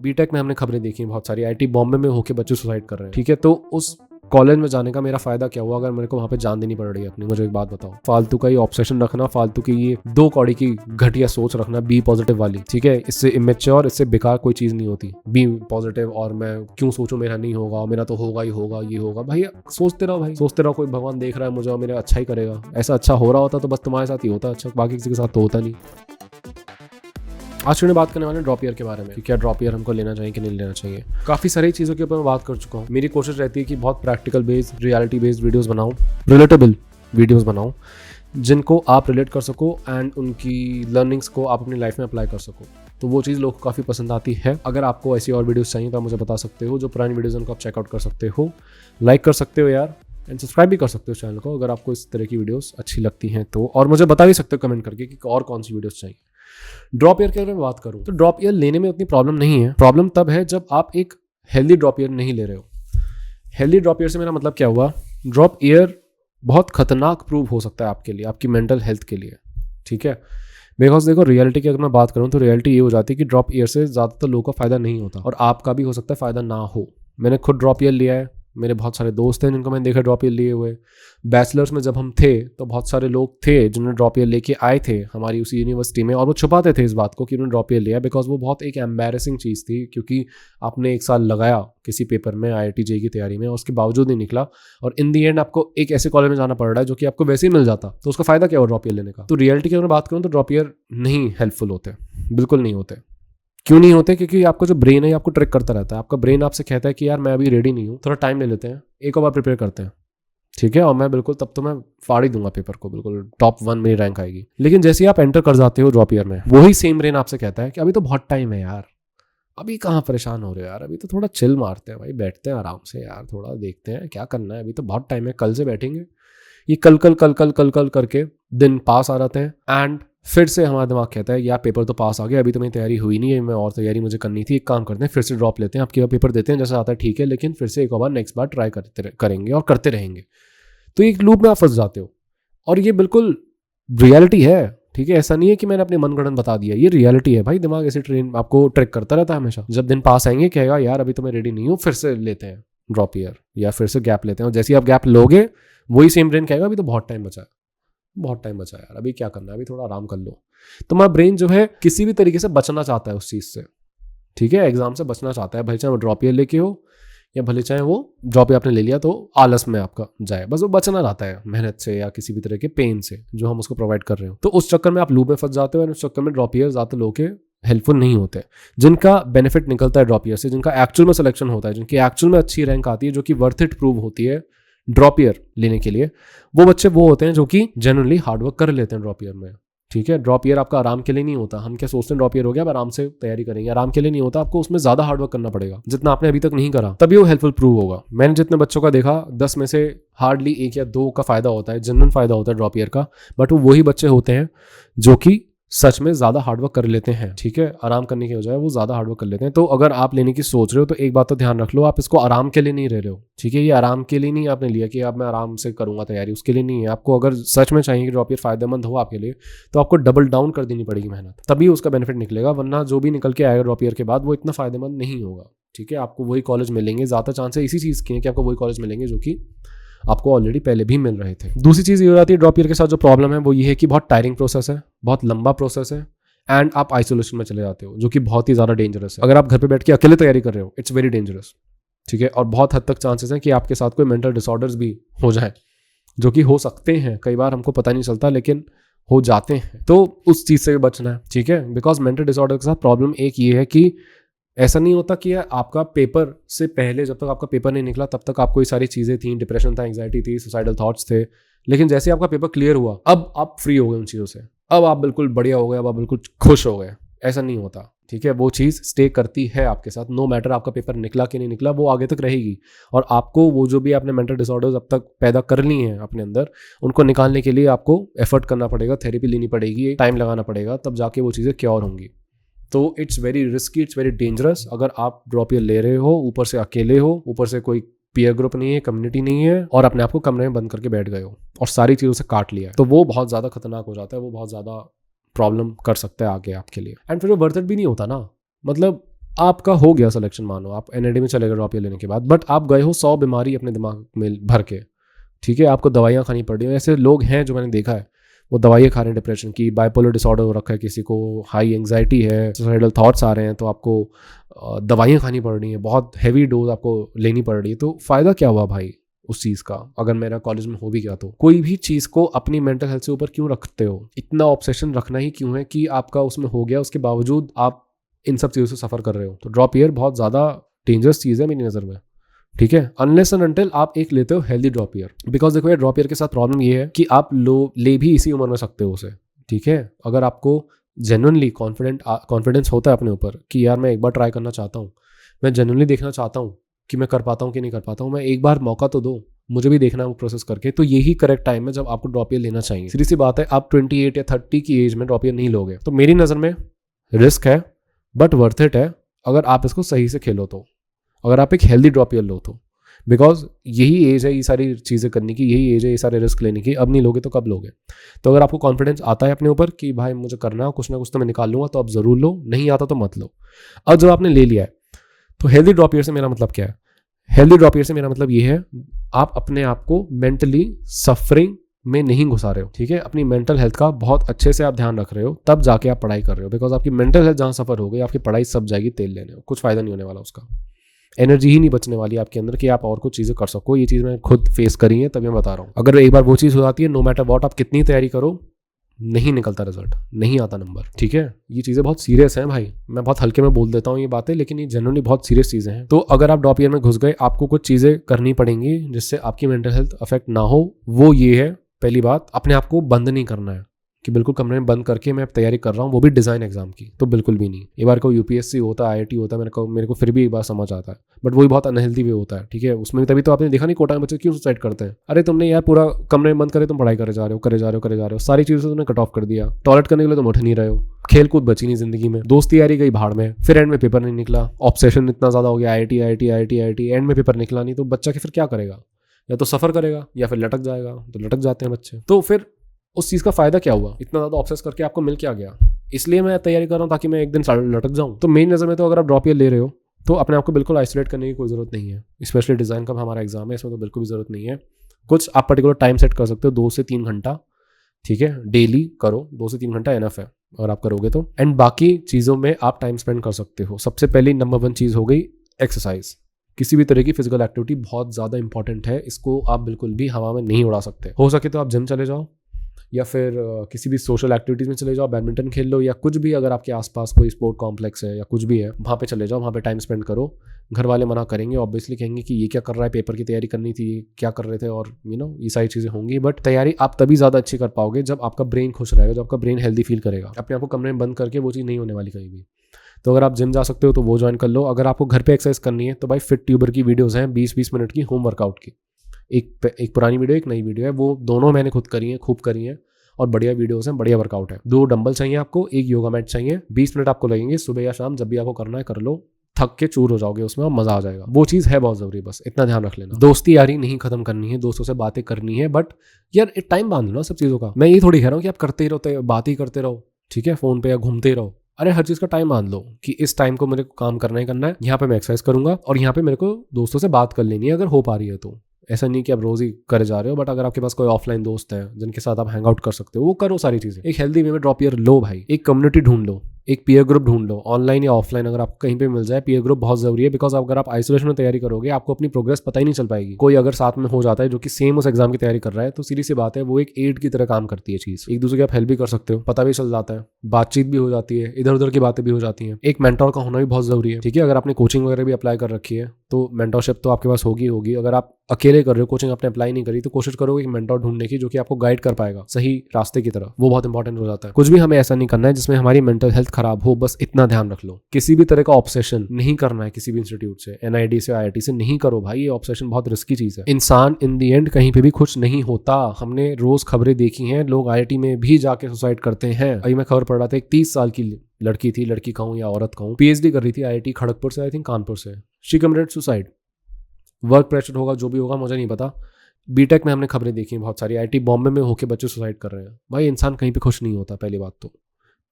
BTech में हमने खबरें देखी बहुत सारी, आईआईटी बॉम्बे में होके बच्चे सुसाइड कर रहे हैं, ठीक है। तो उस कॉलेज में जाने का मेरा फायदा क्या हुआ अगर मेरे को वहाँ पे जान देनी पड़ रही है अपनी? मुझे एक बात बताओ, फालतू का ये ऑब्सेशन रखना, फालतू की ये 2 कौड़ी की घटिया सोच रखना, बी पॉजिटिव वाली, ठीक है। इससे इमेच्योर, इससे बेकार कोई चीज़ नहीं होती। बी पॉजिटिव और मैं क्यों सोचूं मेरा नहीं होगा, मेरा तो होगा ही होगा, ये होगा। भाई सोचते रहो, भाई सोचते रहो, कोई भगवान देख रहा है मुझे और मेरा अच्छा ही करेगा। ऐसा अच्छा हो रहा होता तो बस तुम्हारे साथ ही होता अच्छा, बाकी किसी के साथ तो होता नहीं। आज की बात करने वाले हैं ड्रॉप ईयर के बारे में कि क्या ड्रॉप ईयर हमको लेना चाहिए कि नहीं लेना चाहिए। काफ़ी सारी चीज़ों के ऊपर मैं बात कर चुका हूँ। मेरी कोशिश रहती है कि बहुत practical based, reality based videos बनाऊँ, रिलेटेबल वीडियोस बनाऊँ जिनको आप रिलेट कर सको एंड उनकी लर्निंग्स को आप अपनी लाइफ में अप्लाई कर सको। तो वो चीज़ लोगों को काफ़ी पसंद आती है। अगर आपको ऐसी और वीडियोस चाहिए तो आप मुझे बता सकते हो। जो पुरानी वीडियोस उनको आप चेकआउट कर सकते हो, लाइक कर सकते हो यार, एंड सब्सक्राइब भी कर सकते हो चैनल को अगर आपको इस तरह की वीडियोस अच्छी लगती हैं तो। और मुझे बता भी सकते हो कमेंट करके कि और कौन सी वीडियोस चाहिए। ड्रॉप ईयर की अगर मैं बात करूं तो ड्रॉप ईयर लेने में उतनी प्रॉब्लम नहीं है। प्रॉब्लम तब है जब आप एक हेल्दी ड्रॉप ईयर नहीं ले रहे हो। हेल्दी ड्रॉप ईयर से मेरा मतलब क्या हुआ, ड्रॉप ईयर बहुत खतरनाक प्रूव हो सकता है आपके लिए, आपकी मेंटल हेल्थ के लिए, ठीक है। बिकॉज देखो, रियलिटी की अगर मैं बात करूं तो रियलिटी ये हो जाती है कि ड्रॉप ईयर से ज़्यादातर लोगों का फ़ायदा नहीं होता और आपका भी हो सकता है फ़ायदा ना हो। मैंने खुद ड्रॉप ईयर लिया है, मेरे बहुत सारे दोस्त हैं जिनको मैंने देखा ड्रॉप ईयर लिए हुए। बैचलर्स में जब हम थे तो बहुत सारे लोग थे जिन्होंने ड्रॉप ईयर लेके आए थे हमारी उसी यूनिवर्सिटी में, और वो छुपाते थे इस बात को कि उन्होंने ड्रॉप ईयर लिया, बिकॉज वो बहुत एक एम्बैरेसिंग चीज़ थी। क्योंकि आपने 1 साल लगाया किसी पेपर में, IIT JEE की तैयारी में, और उसके बावजूद नहीं निकला, और इन दी एंड आपको एक ऐसे कॉलेज में जाना पड़ रहा है जो कि आपको वैसे ही मिल जाता, तो उसका फायदा क्या हुआ ड्रॉप ईयर लेने का। तो रियलिटी की अगर बात करूँ तो ड्रॉप ईयर नहीं हेल्पफुल होते, बिल्कुल नहीं होते। क्यों नहीं होते? क्योंकि आपका जो ब्रेन है आपको ट्रिक करता रहता है। आपका ब्रेन आपसे कहता है कि यार मैं अभी रेडी नहीं हूँ, थोड़ा टाइम ले लेते हैं, एक और बार प्रिपेयर करते हैं, ठीक है। और मैं बिल्कुल तब तो मैं फाड़ ही दूंगा पेपर को, बिल्कुल टॉप 1 मेरी रैंक आएगी। लेकिन जैसे ही आप एंटर कर जाते हो ड्रॉप ईयर में, वही सेम ब्रेन आपसे कहता है कि अभी तो बहुत टाइम है यार, अभी कहाँ परेशान हो रहे हो यार, अभी तो थोड़ा चिल मारते हैं भाई, बैठते हैं आराम से यार, थोड़ा देखते हैं क्या करना है, अभी तो बहुत टाइम है, कल से बैठेंगे। ये कल कल कल कल कल कल करके दिन पास आ जाते हैं एंड फिर से हमारा दिमाग कहता है यार पेपर तो पास आ गया, अभी तो मेरी तैयारी हुई नहीं है, मैं और तैयारी मुझे करनी थी, एक काम करते हैं फिर से ड्रॉप लेते हैं, आपके पेपर देते हैं, जैसा आता है ठीक है, लेकिन फिर से एक और बार नेक्स्ट बार ट्राई करेंगे और करते रहेंगे। तो एक लूप में आप फंस जाते हो और ये बिल्कुल रियलिटी है, ठीक है। ऐसा नहीं है कि मैंने अपने मनगढ़ंत बता दिया, ये रियलिटी है भाई। दिमाग ऐसे ट्रेन आपको ट्रैक करता रहता है हमेशा। जब दिन पास आएंगे कहेगा यार अभी तो मैं रेडी नहीं हूँ, फिर से लेते हैं ड्रॉप ईयर या फिर से गैप लेते हैं, और जैसे ही आप गैप लोगे वही सेम ब्रेन कहेगा अभी तो बहुत टाइम बचा है, बहुत टाइम बचा है यार, अभी क्या करना है, अभी थोड़ा आराम कर लो। तो हमारा ब्रेन जो है किसी भी तरीके से बचना चाहता है उस चीज़ से, ठीक है। एग्जाम से बचना चाहता है, भले चाहे वो ड्रॉप ईयर लेके हो या भले चाहे वो ड्रॉप ईयर आपने ले लिया तो आलस में आपका जाए, बस वो बचना चाहता है मेहनत से या किसी भी तरह के पेन से जो हम उसको प्रोवाइड कर रहे हो। तो उस चक्कर में आप लूप में फंस जाते हो और उस चक्कर में ड्रॉप ईयर ज़्यादा लोगों के हेल्पफुल नहीं होते। जिनका बेनिफिट निकलता है ड्रॉप ईयर से, जिनका एक्चुअल में सिलेक्शन होता है, जिनकी एक्चुअल में अच्छी रैंक आती है, जो कि वर्थ इट प्रूव होती है ड्रॉप ईयर लेने के लिए, वो बच्चे वो होते हैं जो कि जेन्युइनली हार्डवर्क कर लेते हैं ड्रॉप ईयर में, ठीक है। ड्रॉप ईयर आपका आराम के लिए नहीं होता। हम क्या सोचते हैं ड्रॉप ईयर हो गया अब आराम से तैयारी करेंगे, आराम के लिए नहीं होता। आपको उसमें ज्यादा हार्डवर्क करना पड़ेगा जितना आपने अभी तक नहीं करा, तभी वो हेल्पफुल प्रूव होगा। मैंने जितने बच्चों का देखा 10 में से हार्डली 1 या 2 का फायदा होता है, जेन्युइन फायदा होता है ड्रॉप ईयर का, बट वो वही बच्चे होते हैं जो कि सच में ज़्यादा हार्डवर्क कर लेते हैं, ठीक है। आराम करने की बजाय वो ज़्यादा हार्डवर्क कर लेते हैं। तो अगर आप लेने की सोच रहे हो तो एक बात तो ध्यान रख लो, आप इसको आराम के लिए नहीं ले रहे हो, ठीक है। ये आराम के लिए नहीं आपने लिया कि अब मैं आराम से करूंगा तैयारी, उसके लिए नहीं है। आपको अगर सच में चाहिए कि ड्रॉप ईयर फायदेमंद हो आपके लिए तो आपको डबल डाउन कर देनी पड़ेगी मेहनत, तभी उसका बेनिफिट निकलेगा, वरना जो भी निकल के आएगा ड्रॉप ईयर के बाद वो इतना फायदेमंद नहीं होगा, ठीक है। आपको वही कॉलेज मिलेंगे, ज़्यादा चांस है इसी चीज़ के कि आपको वही कॉलेज मिलेंगे जो कि आपको ऑलरेडी पहले भी मिल रहे थे। दूसरी चीज़ ये हो जाती है ड्रॉप ईयर के साथ जो प्रॉब्लम है वो ये है कि बहुत टायरिंग प्रोसेस है, बहुत लंबा प्रोसेस है, एंड आप आइसोलेशन में चले जाते हो जो कि बहुत ही ज़्यादा डेंजरस है। अगर आप घर पे बैठ के अकेले तैयारी कर रहे हो इट्स वेरी डेंजरस, ठीक है। और बहुत हद तक चांसेस हैं कि आपके साथ कोई मेंटल डिसऑर्डर्स भी हो जाए, जो कि हो सकते हैं, कई बार हमको पता नहीं चलता लेकिन हो जाते हैं। तो उस चीज़ से भी बचना है, ठीक है। बिकॉज मेंटल डिसऑर्डर के साथ प्रॉब्लम एक ये है कि ऐसा नहीं होता कि आपका पेपर से पहले, जब तक आपका पेपर नहीं निकला तब तक आपको ये सारी चीज़ें थी, डिप्रेशन था, एंग्जाइटी थी, सुसाइडल थॉट्स थे, लेकिन जैसे ही आपका पेपर क्लियर हुआ अब आप फ्री हो गए उन चीज़ों से, अब आप बिल्कुल बढ़िया हो गए, अब आप बिल्कुल खुश हो गए। ऐसा नहीं होता, ठीक है। वो चीज़ स्टे करती है आपके साथ, नो मैटर आपका पेपर निकला कि नहीं निकला, वो आगे तक रहेगी। और आपको वो जो भी आपने मेंटल डिसऑर्डर्स अब तक पैदा कर ली हैं अपने अंदर, उनको निकालने के लिए आपको एफर्ट करना पड़ेगा, थेरेपी लेनी पड़ेगी, टाइम लगाना पड़ेगा, तब जाके वो चीज़ें क्योर होंगी। तो it's very risky, it's very dangerous. अगर आप ड्रॉप ईयर ले रहे हो, ऊपर से अकेले हो, ऊपर से कोई पीयर ग्रुप नहीं है, कम्युनिटी नहीं है, और अपने आप को कमरे में बंद करके बैठ गए हो और सारी चीज़ों से काट लिया है, तो वो बहुत ज़्यादा खतरनाक हो जाता है, वो बहुत ज़्यादा प्रॉब्लम कर सकता है आगे आपके लिए। एंड फिर वो वर्थ इट भी नहीं होता ना। मतलब आपका हो गया सिलेक्शन, मानो आप एनआईडी में चले गए ड्रॉप ईयर लेने के बाद, बट आप गए हो 100 बीमारी अपने दिमाग में भर के, ठीक है, आपको दवाइयाँ खानी पड़ रही हैं। ऐसे लोग हैं जो मैंने देखा है, वो दवाइयाँ खा रहे हैं डिप्रेशन की, बाइपोलर डिसऑर्डर हो रखा है किसी को, हाई एंग्जाइटी है, सुसाइडल थॉट्स आ रहे हैं, तो आपको दवाइयाँ खानी पड़ रही हैं, बहुत हैवी डोज आपको लेनी पड़ रही है। तो फ़ायदा क्या हुआ भाई उस चीज़ का? अगर मेरा कॉलेज में हो भी गया तो कोई भी चीज़ को अपनी मेंटल हेल्थ से ऊपर क्यों रखते हो? इतना ऑब्सेशन रखना ही क्यों है कि आपका उसमें हो गया, उसके बावजूद आप इन सब चीज़ों से सफ़र कर रहे हो? तो ड्रॉप ईयर बहुत ज़्यादा डेंजरस चीज़ है मेरी नज़र में, ठीक है, अनलेस एंड अनटिल आप एक लेते हो हेल्दी ड्रॉप ईयर। बिकॉज देखो यार, ड्रॉप ईयर के साथ प्रॉब्लम ये है कि आप ले भी इसी उम्र में सकते हो उसे, ठीक है। अगर आपको जेन्युइनली कॉन्फिडेंस होता है अपने ऊपर कि यार मैं एक बार ट्राई करना चाहता हूँ, मैं जेन्युइनली देखना चाहता हूँ कि मैं कर पाता हूँ कि नहीं कर पाता हूँ, मैं एक बार मौका तो दो, मुझे भी देखना है वो प्रोसेस करके, तो यही करेक्ट टाइम है जब आपको ड्रॉप ईयर लेना चाहिए। सीधी सी बात है, आप 28 या 30 की एज में ड्रॉप ईयर नहीं लोगे। तो मेरी नज़र में रिस्क है बट वर्थ इट है, अगर आप इसको सही से खेलो तो, अगर आप एक हेल्दी ड्रॉप ईयर लो तो। बिकॉज यही एज है ये सारी चीज़ें करने की, यही एज है ये सारे रिस्क लेने की। अब नहीं लोगे तो कब लोगे? तो अगर आपको कॉन्फिडेंस आता है अपने ऊपर कि भाई मुझे करना है, कुछ ना कुछ तो मैं निकाल लूंगा, तो आप ज़रूर लो, नहीं आता तो मत लो। अब जब आपने ले लिया है, तो हेल्दी ड्रॉप ईयर से मेरा मतलब क्या है? हेल्दी ड्रॉप ईयर से मेरा मतलब ये है, आप अपने आप को मेंटली सफरिंग में नहीं घुसा रहे हो, ठीक है, अपनी मेंटल हेल्थ का बहुत अच्छे से आप ध्यान रख रहे हो, तब जाके आप पढ़ाई कर रहे हो। बिकॉज आपकी मेंटल हेल्थ जहाँ सफर हो गई, आपकी पढ़ाई सब जाएगी तेल लेने, कुछ फायदा नहीं होने वाला उसका, एनर्जी ही नहीं बचने वाली आपके अंदर कि आप और कुछ चीज़ें कर सको। ये चीज़ मैं खुद फेस करी है, तभी मैं बता रहा हूँ। अगर एक बार वो चीज़ हो जाती है, नो मैटर वॉट आप कितनी तैयारी करो, नहीं निकलता रिजल्ट, नहीं आता नंबर, ठीक है। ये चीज़ें बहुत सीरियस हैं भाई, मैं बहुत हल्के में बोल देता हूँ ये बातें, लेकिन ये जनरली बहुत सीरियस चीज़ें हैं। तो अगर आप ड्रॉप ईयर में घुस गए, आपको कुछ चीज़ें करनी पड़ेंगी जिससे आपकी मेंटल हेल्थ अफेक्ट ना हो। वो ये है, पहली बात, अपने आप को बंद नहीं करना है कि बिल्कुल कमरे में बंद करके मैं तैयारी कर रहा हूँ, वो भी डिज़ाइन एग्जाम की, तो बिल्कुल भी नहीं। एक बार को यूपीएससी होता है, आईआईटी होता है, मेरे को फिर भी एक बार समझ आता है, बट वही बहुत अनहेल्दी वे होता है, ठीक है। उसमें तभी तो आपने देखा नहीं कोटा में बच्चे क्यों सुसाइड करते हैं? अरे तुमने यार पूरा कमरे में बंद करे, तुम पढ़ाई करे जा रहे हो, करे जा रहे हो, करे जा रहे हो, सारी चीज़ों से तुमने कट ऑफ कर दिया, टॉयलेट करने के लिए तुम उठ नहीं रहे हो, खेल कूद बची नहीं जिंदगी में, दोस्ती यारी गई भाड़ में, फिर एंड में पेपर नहीं निकला, ऑब्सेशन इतना ज़्यादा हो गया, IIT IIT IIT IIT, and में पेपर निकला नहीं, तो बच्चा के फिर क्या करेगा? या तो सफ़र करेगा या फिर लटक जाएगा। तो लटक जाते हैं बच्चे, तो फिर उस चीज़ का फ़ायदा क्या हुआ? इतना ज़्यादा ऑब्सेस करके आपको मिल क्या गया? इसलिए मैं तैयारी कर रहा हूँ ताकि मैं एक दिन लटक जाऊँ। तो मेरी नज़र में तो अगर आप ड्रॉप ईयर ले रहे हो, तो अपने आप को बिल्कुल आइसोलेट करने की कोई ज़रूरत नहीं है। स्पेशली डिज़ाइन का हमारा एग्जाम है, इसमें तो बिल्कुल भी ज़रूरत नहीं है। कुछ आप पर्टिकुलर टाइम सेट कर सकते हो, 2 से 3 घंटा, ठीक है, डेली करो, 2 से 3 घंटा इनफ है अगर आप करोगे तो। एंड बाकी चीज़ों में आप टाइम स्पेंड कर सकते हो। सबसे पहली नंबर 1 चीज़ हो गई एक्सरसाइज। किसी भी तरह की फिजिकल एक्टिविटी बहुत ज़्यादा इंपॉर्टेंट है, इसको आप बिल्कुल भी हवा में नहीं उड़ा सकते। हो सके तो आप जिम चले जाओ, या फिर किसी भी सोशल एक्टिविटीज़ में चले जाओ, बैडमिंटन खेल लो, या कुछ भी, अगर आपके आसपास कोई स्पोर्ट कॉम्प्लेक्स है या कुछ भी है, वहाँ पे चले जाओ, वहाँ पे टाइम स्पेंड करो। घर वाले मना करेंगे, ऑब्वियसली कहेंगे कि ये क्या कर रहा है, पेपर की तैयारी करनी थी, क्या कर रहे थे, और ये सारी चीज़ें होंगी। बट तैयारी आप तभी ज़्यादा अच्छी कर पाओगे जब आपका ब्रेन खुश रहेगा, जब आपका ब्रेन हेल्दी फील करेगा। अपने आप को कमरे में बंद करके वो चीज़ नहीं होने वाली कहीं भी। तो अगर आप जिम जा सकते हो तो वो ज्वाइन कर लो। अगर आपको घर पे एक्सरसाइज करनी है तो भाई फिट ट्यूबर की वीडियोज़ हैं 20-20 मिनट की होम वर्कआउट की, एक पुरानी वीडियो, एक नई वीडियो है, वो दोनों मैंने खुद करी हैं, खूब करी हैं, और बढ़िया वीडियोस हैं, बढ़िया वर्कआउट है। 2 डंबल चाहिए आपको, 1 योगा मैट चाहिए, 20 मिनट आपको लगेंगे, सुबह या शाम जब भी आपको करना है कर लो, थक के चूर हो जाओगे उसमें और मजा आ जाएगा। वो चीज़ है बहुत ज़रूरी, बस इतना ध्यान रख लेना। दोस्ती यारी नहीं खत्म करनी है, दोस्तों से बातें करनी है, बट यार एक टाइम बांध लो ना सब चीज़ों का। मैं ये थोड़ी कह रहा हूँ कि आप करते ही रहो, बात ही करते रहो, ठीक है, फ़ोन पे या घूमते ही रहो। अरे हर चीज़ का टाइम बांध लो कि इस टाइम को मेरे को काम करना ही करना है, यहाँ पे मैं एक्सरसाइज करूंगा और यहाँ पे मेरे को दोस्तों से बात कर लेनी है अगर हो पा रही है तो। ऐसा नहीं कि आप रोज ही करे जा रहे हो, बट अगर आपके पास कोई ऑफलाइन दोस्त है जिनके साथ आप हैंग आउट कर सकते हो, वो करो सारी चीजें। एक हेल्दी वे में ड्रॉप ईयर लो भाई, एक कम्युनिटी ढूंढ लो, एक पीयर ग्रुप ढूंढ लो, ऑनलाइन या ऑफलाइन, अगर आपको कहीं पे मिल जाए। पीयर ग्रुप बहुत जरूरी है, बिकॉज अगर आप आइसोलेशन में तैयारी करोगे आपको अपनी प्रोग्रेस पता ही नहीं चल पाएगी। कोई अगर साथ में हो जाता है जो कि सेम उस एग्जाम की तैयारी कर रहा है, तो सीधी सी बात है वो एक एड की तरह काम करती है चीज। एक दूसरे की आप हेल्प भी कर सकते हो, पता भी चल जाता है, बातचीत भी हो जाती है, इधर उधर की बातें भी हो जाती हैं। एक मेंटोर का होना भी बहुत जरूरी है, ठीक है। अगर आपने कोचिंग वगैरह भी अप्लाई कर रखी है तो मेंटोरशिप तो आपके पास होगी। अगर आप अकेले कर रहे हो, कोचिंग आपने अप्लाई नहीं करी, तो कोशिश करोगे एक मेंटोर ढूंढने की जो कि आपको गाइड कर पाएगा सही रास्ते की तरफ। वो बहुत इंपॉर्टेंट हो जाता है। कुछ भी हमें ऐसा नहीं करना है जिसमें हमारी मेंटल हेल्थ खराब हो, बस इतना ध्यान रख लो। किसी भी तरह का ऑब्सेशन नहीं करना है किसी भी इंस्टीट्यूट से, एनआईडी से, आईआईटी से नहीं करो भाई। ये ऑब्सेशन बहुत रिस्की चीज है। इंसान इन दी एंड कहीं पे भी खुश नहीं होता। हमने रोज खबरें देखी हैं, लोग आईआईटी में भी जाके सुसाइड करते हैं। अभी मैं खबर पढ़ रहा था, एक 30 साल की लड़की थी, लड़की कहूँ या औरत कहूँ, पीएचडी कर रही थी आईआईटी खड़गपुर से, आई थिंक कानपुर से। She committed suicide. Work pressure होगा, जो भी होगा मुझे नहीं पता। बीटेक में हमने खबरें देखी बहुत सारी, आईआईटी बॉम्बे में होके बच्चे सुसाइड कर रहे हैं। भाई इंसान कहीं पे खुश नहीं होता, पहली बात तो,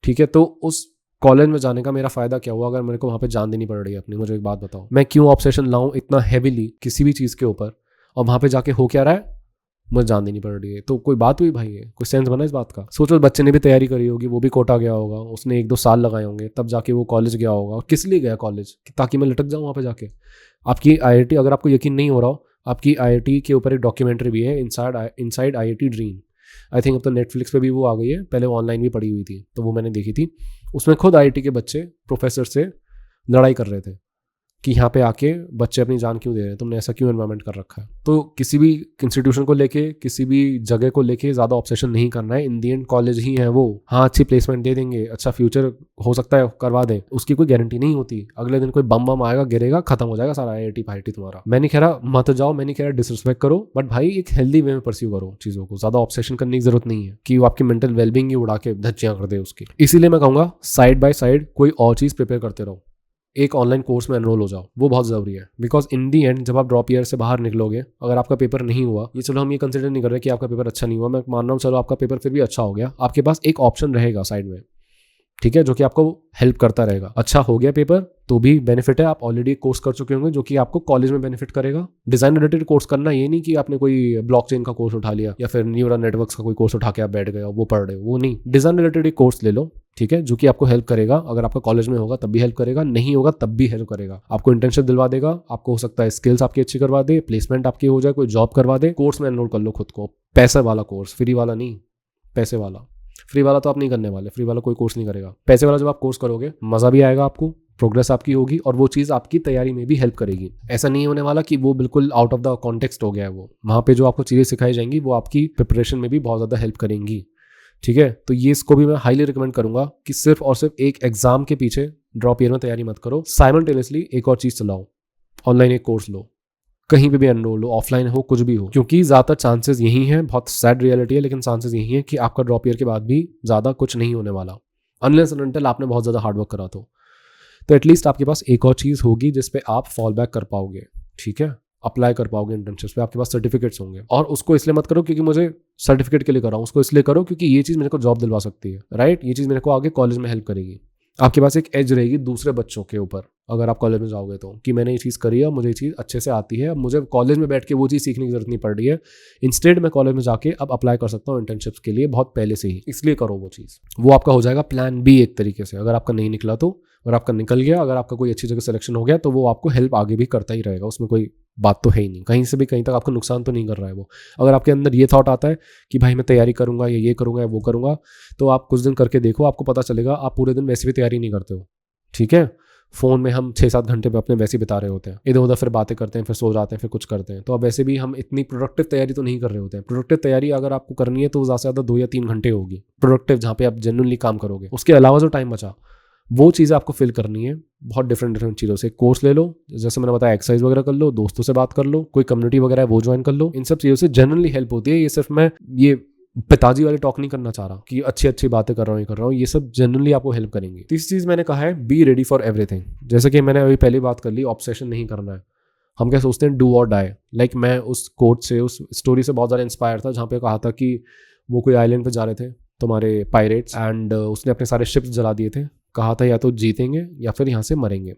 ठीक है। तो उस कॉलेज में जाने का मेरा फायदा क्या हुआ अगर मेरे को वहाँ पे जान देनी पड़ रही है अपनी? मुझे एक बात बताओ, मैं क्यों ऑब्सेशन लाऊं इतना हैवीली किसी भी चीज़ के ऊपर, और वहाँ पे जाके हो क्या रहा है, मुझे जान देनी पड़ रही है। तो कोई बात हुई भाई? है कोई सेंस बना इस बात का? सोचो बच्चे ने भी तैयारी करी होगी, वो भी कोटा गया होगा, उसने 1-2 साल लगाए होंगे, तब जाके वो कॉलेज गया होगा। और किस लिए गया कॉलेज? ताकि मैं लटक जाऊँ वहाँ पे जाके। आपकी आईआईटी, अगर आपको यकीन नहीं हो रहा हो, आपकी आईआईटी के ऊपर एक डॉक्यूमेंट्री भी है, inside IIT dream. I think अब तो नेटफ्लिक्स पे भी वो आ गई है, पहले ऑनलाइन भी पड़ी हुई थी, तो वो मैंने देखी थी। उसमें खुद आईआईटी के बच्चे प्रोफेसर से लड़ाई कर रहे थे कि यहाँ पे आके बच्चे अपनी जान क्यों दे रहे हैं, तुमने ऐसा क्यों एनवायरमेंट कर रखा है। तो किसी भी इंस्टीट्यूशन को लेके, किसी भी जगह को लेके ज़्यादा ऑब्सेशन नहीं करना है। इन दी एंड कॉलेज ही है वो, हाँ अच्छी प्लेसमेंट दे देंगे, अच्छा फ्यूचर हो सकता है करवा दें, उसकी कोई गारंटी नहीं होती। अगले दिन कोई बम बम आएगा, गिरेगा, खत्म हो जाएगा सारा आईआईटी फाईटी तुम्हारा। मैं नहीं कह रहा मत जाओ, मैं नहीं कह रहा डिसरिस्पेक्ट करो, बट भाई एक हेल्दी वे में परस्यू करो चीज़ों को। ज़्यादा ऑब्सेशन करने की जरूरत नहीं है कि वो आपकी मेंटल वेलबींग ही उड़ा के धज्जियाँ कर दे उसकी। इसीलिए मैं कहूँगा साइड बाय साइड कोई और चीज़ प्रिपेयर करते रहो। एक ऑनलाइन कोर्स में एनरोल हो जाओ, वो बहुत ज़रूरी है। बिकॉज इन दी एंड जब आप ड्रॉप ईयर से बाहर निकलोगे, अगर आपका पेपर नहीं हुआ, ये चलो हम ये कंसिडर नहीं कर रहे कि आपका पेपर अच्छा नहीं हुआ, मैं मान रहा हूँ चलो आपका पेपर फिर भी अच्छा हो गया, आपके पास एक ऑप्शन रहेगा साइड में, ठीक है, जो कि आपको हेल्प करता रहेगा। अच्छा हो गया पेपर तो भी बेनिफिट है, आप ऑलरेडी कोर्स कर चुके होंगे जो कि आपको कॉलेज में बेनिफिट करेगा। डिजाइन रिलेटेड कोर्स करना ये नहीं कि आपने कोई ब्लॉकचेन का कोर्स उठा लिया या फिर न्यूरल नेटवर्क्स का कोई कोर्स उठा के आप बैठ गए वो पढ़ रहे हो, वो नहीं। डिजाइन रिलेटेड एक कोर्स ले लो, ठीक है, जो कि आपको हेल्प करेगा। अगर आपका कॉलेज में होगा तब भी हेल्प करेगा, नहीं होगा तब भी हेल्प करेगा। आपको इंटर्नशिप दिलवा देगा, आपको हो सकता है स्किल्स आपकी अच्छी करवा दे, प्लेसमेंट आपकी हो जाए, कोई जॉब करवा दे। कोर्स में एनरोल कर लो खुद को, पैसे वाला कोर्स, फ्री वाला नहीं, पैसे वाला। फ्री वाला तो आप नहीं करने वाले, फ्री वाला कोई कोर्स नहीं करेगा। पैसे वाला जब आप कोर्स करोगे मजा भी आएगा आपको, प्रोग्रेस आपकी होगी और वो चीज़ आपकी तैयारी में भी हेल्प करेगी। ऐसा नहीं होने वाला कि वो बिल्कुल आउट ऑफ द कॉन्टेक्स्ट हो गया है। वो वहाँ पे जो आपको चीज़ें सिखाई जाएंगी वो आपकी प्रिपरेशन में भी बहुत ज़्यादा हेल्प करेंगी, ठीक है। तो ये इसको भी मैं हाईली रिकमेंड करूंगा कि सिर्फ और सिर्फ एक एग्जाम के पीछे ड्रॉप ईयर में तैयारी मत करो। साइमल्टेनियसली एक और चीज़ चलाओ, ऑनलाइन एक कोर्स लो, कहीं पे भी एनरोल हो, ऑफलाइन हो, कुछ भी हो, क्योंकि ज़्यादातर चांसेस यही हैं, बहुत सैड रियलिटी है लेकिन चांसेस यही हैं कि आपका ड्रॉप ईयर के बाद भी ज़्यादा कुछ नहीं होने वाला, अनलेस एंड अनटिल आपने बहुत ज़्यादा हार्डवर्क करा तो एटलीस्ट आपके पास एक और चीज़ होगी जिस पे आप फॉल बैक कर पाओगे, ठीक है, अप्लाई कर पाओगे इंटर्नशिप पे, आपके पास सर्टिफिकेट्स होंगे। और उसको इसलिए मत करो क्योंकि मुझे सर्टिफिकेट के लिए कर रहा हूँ, उसको इसलिए करो क्योंकि ये चीज़ मेरे को जॉब दिलवा सकती है, राइट, ये चीज़ मेरे को आगे कॉलेज में हेल्प करेगी। आपके पास एक एज रहेगी दूसरे बच्चों के ऊपर अगर आप कॉलेज में जाओगे तो, कि मैंने ये चीज़ करी है, मुझे ये चीज़ अच्छे से आती है, अब मुझे कॉलेज में बैठ के वो चीज़ सीखने की जरूरत नहीं पड़ रही है। इंस्टेड मैं कॉलेज में जाके अब अप्लाई कर सकता हूँ इंटर्नशिप्स के लिए बहुत पहले से ही, इसलिए करो वो चीज़। वो आपका हो जाएगा प्लान बी एक तरीके से। अगर आपका नहीं निकला तो, अगर आपका निकल गया, अगर आपका कोई अच्छी जगह सिलेक्शन हो गया तो वो आपको हेल्प आगे भी करता ही रहेगा, उसमें कोई बात तो है ही नहीं, कहीं से भी कहीं तक आपको नुकसान तो नहीं कर रहा है वो। अगर आपके अंदर ये थॉट आता है कि भाई मैं तैयारी करूंगा या ये करूंगा या वो करूंगा, तो आप कुछ दिन करके देखो, आपको पता चलेगा आप पूरे दिन वैसे भी तैयारी नहीं करते हो, ठीक है। फ़ोन में हम 6-7 घंटे पे अपने वैसे बिता रहे होते हैं, इधर उधर फिर बातें करते हैं, फिर सो जाते हैं, फिर कुछ करते हैं। तो अब वैसे भी हम इतनी प्रोडक्टिव तैयारी तो नहीं कर रहे होते हैं। प्रोडक्टिव तैयारी अगर आपको करनी है तो ज़्यादा से ज़्यादा 2 या 3 घंटे होगी प्रोडक्टिव, जहाँ पे आप जेन्युइनली काम करोगे। उसके अलावा जो टाइम बचा वो चीज़ें आपको फिल करनी है बहुत डिफरेंट चीज़ों से। कोर्स ले लो, जैसे मैंने बताया, एक्सरसाइज वगैरह कर लो, दोस्तों से बात कर लो, कोई कम्युनिटी वगैरह है वो ज्वाइन कर लो। इन सब चीज़ों से जनरली हेल्प होती है। ये सिर्फ मैं ये पिताजी वाली टॉक नहीं करना चाह रहा कि अच्छी अच्छी बातें कर रहा हूँ, ये कर रहा हूँ, ये सब जनरली आपको हेल्प करेंगी। तीसरी चीज़ मैंने कहा है बी रेडी फॉर एवरीथिंग। जैसे कि मैंने अभी पहली बात कर ली, ऑब्सेशन नहीं करना है। हम क्या सोचते हैं, डू और डाई। लाइक मैं उस कोट से, उस स्टोरी से बहुत ज़्यादा इंस्पायर था जहाँ पे कहा था कि वो कोई आइलैंड पे जा रहे थे तुम्हारे पायरेट्स, एंड उसने अपने सारे शिप्स जला दिए थे। कहा था या तो जीतेंगे या फिर यहाँ से मरेंगे,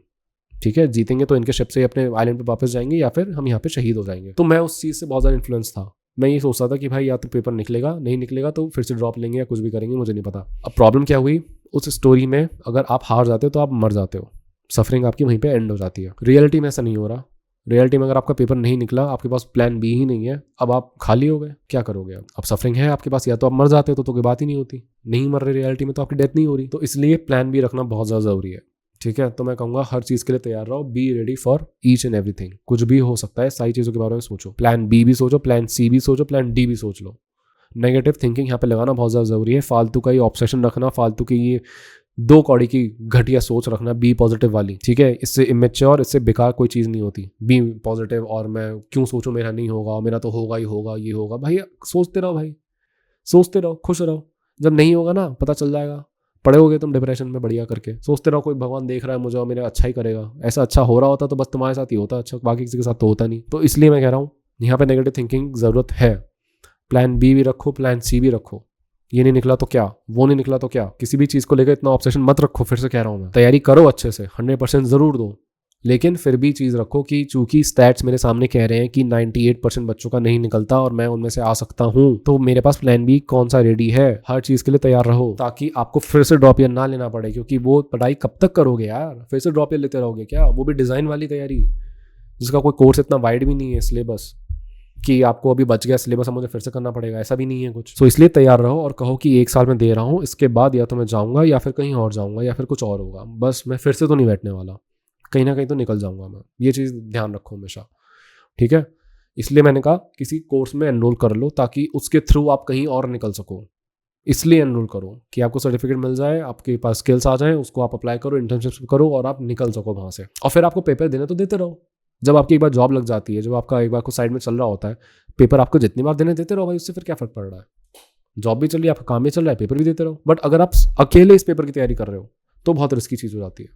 ठीक है, जीतेंगे तो इनके शिप से अपने आइलैंड पे वापस जाएंगे या फिर हम यहाँ पे शहीद हो जाएंगे। तो मैं उस चीज़ से बहुत ज़्यादा इन्फ्लुएंस था। मैं ये सोचता था कि भाई या तो पेपर निकलेगा, नहीं निकलेगा तो फिर से ड्रॉप लेंगे या कुछ भी करेंगे, मुझे नहीं पता। अब प्रॉब्लम क्या हुई, उस स्टोरी में अगर आप हार जाते हो तो आप मर जाते हो, सफरिंग आपकी वहीं पे एंड हो जाती है। रियलिटी में ऐसा नहीं हो रहा। रियलिटी में अगर आपका पेपर नहीं निकला, आपके पास प्लान बी ही नहीं है, अब आप खाली हो गए, क्या करोगे? अब सफरिंग है आपके पास, या तो आप मर जाते हो तो कोई बात ही नहीं होती, नहीं मर रहे रियलिटी में तो आपकी डेथ नहीं हो रही। तो इसलिए प्लान बी रखना बहुत ज़्यादा ज़रूरी है, ठीक है। तो मैं कहूँगा हर चीज़ के लिए तैयार रहो, be ready for each and everything. कुछ भी हो सकता है, सारी चीज़ों के बारे में सोचो। प्लान बी भी सोचो, प्लान सी भी सोचो, प्लान डी भी सोच लो। नेगेटिव थिंकिंग यहाँ पे लगाना बहुत ज़्यादा ज़रूरी है। फालतू का ही ऑब्सेशन रखना, फालतू की ये 2 कौड़ी की घटिया सोच रखना, बी पॉजिटिव वाली, ठीक है। इससे इमेच्योर, इससे बेकार कोई चीज़ नहीं होती। बी पॉजिटिव और मैं क्यों सोचूं मेरा नहीं होगा, मेरा तो होगा ही होगा, ये होगा। भाई सोचते रहो, भाई सोचते रहो, खुश रहो। जब नहीं होगा ना पता चल जाएगा, पड़े होगे तुम डिप्रेशन में बढ़िया करके। सोचते रहो कोई भगवान देख रहा है मुझे और मेरा अच्छा ही करेगा। ऐसा अच्छा हो रहा होता तो बस तुम्हारे साथ ही होता अच्छा, बाकी किसी के साथ तो होता नहीं। तो इसलिए मैं कह रहा हूँ यहाँ पे नेगेटिव थिंकिंग ज़रूरत है। प्लान बी भी रखो, प्लान सी भी रखो, ये नहीं निकला तो क्या, वो नहीं निकला तो क्या, किसी भी चीज़ को लेकर इतना ऑब्सेशन मत रखो। फिर से कह रहा हूँ मैं, तैयारी करो अच्छे से, 100% ज़रूर दो, लेकिन फिर भी चीज़ रखो कि चूंकि स्टैट्स मेरे सामने कह रहे हैं कि 98% बच्चों का नहीं निकलता और मैं उनमें से आ सकता हूँ, तो मेरे पास प्लान बी कौन सा रेडी है। हर चीज़ के लिए तैयार रहो ताकि आपको फिर से ड्रॉप ईयर ना लेना पड़े, क्योंकि वो पढ़ाई कब तक करोगे यार, फिर से ड्रॉप ईयर लेते रहोगे क्या, वो भी डिज़ाइन वाली तैयारी जिसका कोई कोर्स इतना वाइड भी नहीं है सिलेबस कि आपको अभी बच गया सिलेबस, अब मुझे फिर से करना पड़ेगा, ऐसा भी नहीं है कुछ। तो इसलिए तैयार रहो और कहो कि 1 साल में दे रहा हूँ, इसके बाद या तो मैं जाऊँगा या फिर कहीं और जाऊँगा या फिर कुछ और होगा, बस मैं फिर से तो नहीं बैठने वाला, कहीं ना कहीं तो निकल जाऊँगा मैं। ये चीज़ ध्यान रखो हमेशा, ठीक है। इसलिए मैंने कहा किसी कोर्स में एनरोल कर लो ताकि उसके थ्रू आप कहीं और निकल सको, इसलिए एनरोल करो कि आपको सर्टिफिकेट मिल जाए, आपके पास स्किल्स आ जाएं, उसको आप अप्लाई करो, इंटर्नशिप करो और आप निकल सको वहाँ से। और फिर आपको पेपर देने तो देते रहो, जब आपकी एक बार जॉब लग जाती है, जब आपका एक बार को साइड में चल रहा होता है, पेपर आपको जितनी बार देने देते रहो भाई, उससे फिर क्या फ़र्क पड़ रहा है। जॉब भी चल रही है, आपका काम भी चल रहा है, पेपर भी देते रहो। बट अगर आप अकेले इस पेपर की तैयारी कर रहे हो तो बहुत रिस्की चीज़ हो जाती है,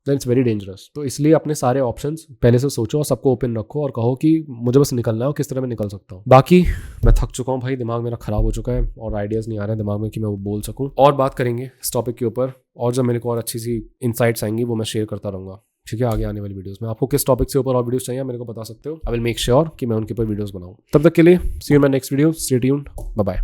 दैन इट्स वेरी डेंजरस। तो इसलिए अपने सारे ऑप्शंस पहले से सोचो और सबको ओपन रखो और कहो कि मुझे बस निकलना है और किस तरह मैं निकल सकता हूँ। बाकी मैं थक चुका हूँ भाई, दिमाग मेरा खराब हो चुका है और आइडियाज़ नहीं आ रहे हैं दिमाग में कि मैं वो बोल सकूँ। और बात करेंगे इस टॉपिक के ऊपर, और जब मेरे को और अच्छी सी इंसाइट्स आएंगी वो मैं शेयर करता रहूँगा, ठीक है, आगे आने वाली वीडियोस में। आपको किस टॉपिक से ऊपर और वीडियोस चाहिए मेरे को बता सकते हो, आई विल मेक श्योर कि मैं उनके ऊपर वीडियोस बनाऊँ। तब तक के लिए see you in my next video, stay tuned, bye bye.